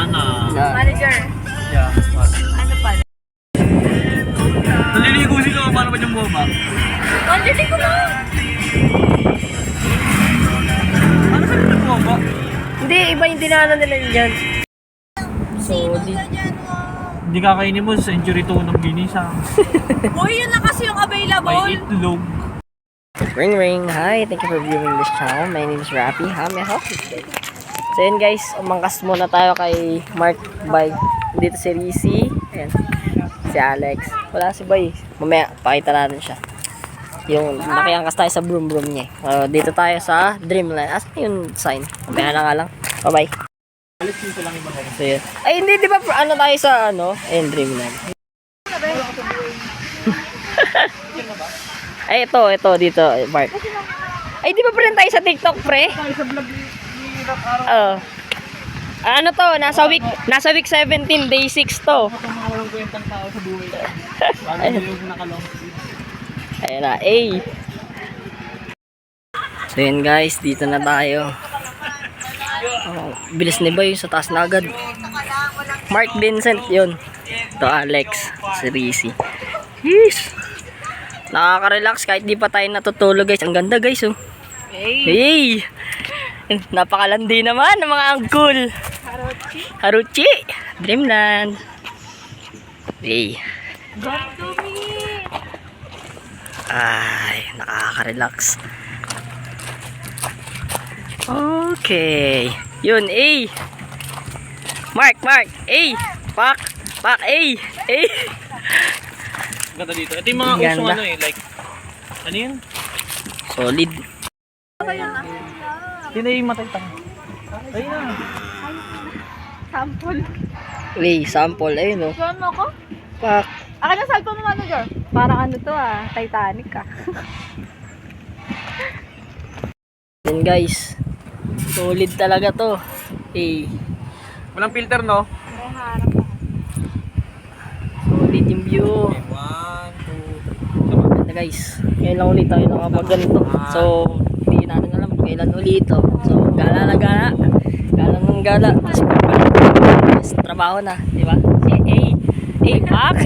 Ana. Manager. Yeah. Ano pala? Naliligo sila, paano ba yung buhaba? Manager ko lang. Ano sila yung buhaba? Hindi, iba yung dinaanan nila dyan. So, Hindi kakainin mo sa century 2 ng ginisa. Uy, yun na kasi yung available. May itlog. ring ring. Hi, thank you for viewing this channel. My name is Rafi. How may I help you today? So yun guys, umangkas muna tayo kay Mark Bike. Dito si Rizzy. Ayan. Si Alex. Wala si Bay. Mamaya, pakita natin siya. Yung nakiangkas tayo sa broom niya. Dito tayo sa Dreamland. Asan yung sign? Mamaya na nga lang. Bye bye. Alis dito lang yung mga. So yun. Ay hindi, di ba ano tayo sa ano? Ayun, Dreamland. Ay ito dito, Mark. Ay di ba pa rin tayo sa TikTok, pre? Tayo sa vlog ni Rap Araw. Oo. Ano to? Nasa week 17, day 6 to. Ito mga walang kwentang tao sa buhay. Paano yung nakalong? Ayan na, So yun guys, dito na tayo. Oh, bilis ni Boy, sa taas na agad. Mark Vincent yun. Ito Alex, si Rizzy. Yes. Nakaka-relax kahit di pa tayo natutulog guys. Ang ganda guys oh. Hey! Napakalandi naman ng mga angkul. Haruchi. Dreamland. Hey. Ay, nakaka-relax. Okay. Yun, Mark, Pak, Ganda dito. Ito yung mga Ganda. usong ano like, ano yun? Solid. Yun na yung matay tanga. Ayun na. Sample. Sample, ayun oh. Saan mo ko? Pak. Akin ang cellphone mo, manager. Parang ano to Titanic Yun guys. Solid talaga to. Walang filter no? Solid yung view. 1, 2, 3. Ganda guys. Ngayon lang ulit tayo nakapagganito. So, hindi natin alam kailan ulit ito. So, gala na gala. Gala ng gala. Tapos trabaho na. Diba? Pak.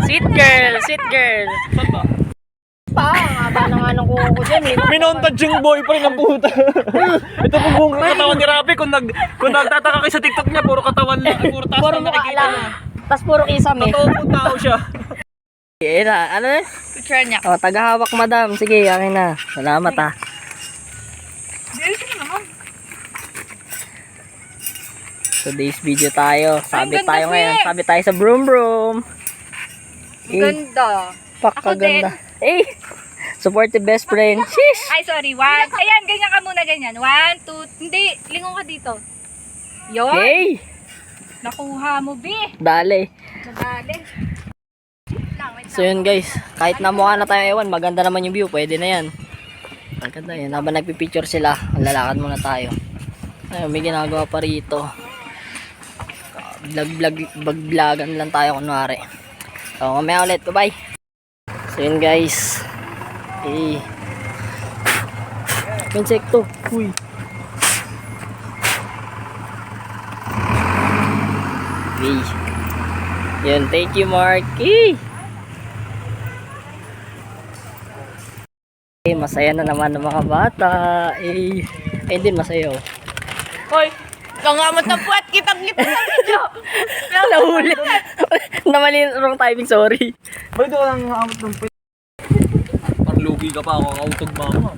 Sweet girl. Saan ba? Haba na nga ng kuko ko dyan eh. Minontad yung boyfriend ng puta. Ito po buong katawan ni Rafi. Kung nagtataka kayo sa TikTok niya, puro katawan lang. Puro taas Puro lang mukha nakikita lang. niya. Tapos puro kisame. Totoo po tao siya. Yan na. Ano na? Picture niya. O, tagahawak madam. Sige, akin na. Salamat ha. Today's video tayo. Sabit ganda, tayo ngayon. Fre. Sabit tayo sa broom. Ganda. Pakaganda. Support the best friend. Sheesh. Ay, sorry. 1. Ayan, ganyan ka muna, ganyan. 1, 2. Hindi, lingon ka dito. Yon. Hey! Nakuha mo, Bi. Dali. Nadali. So yun guys. Kahit na mukha na tayo ewan, maganda naman yung view. Pwede na yan. Maganda yan. Habang nagpipicture sila, lalakad muna tayo. Ayun, may ginagawa pa rito. Vlog-vlogan lang tayo kunwari. So, mamaya ulit. Bye-bye. So yun guys. Insekto. Uy. Yun, thank you Mark. Masaya na naman ng mga bata. Din masaya oh. Hoy, kangamot na puwet. Kitang-kita sa video. Nahuli. Namali wrong timing, sorry. Ba't ito lang ang amot ng pwede? Parang lugi ka pa ako, kautog mama.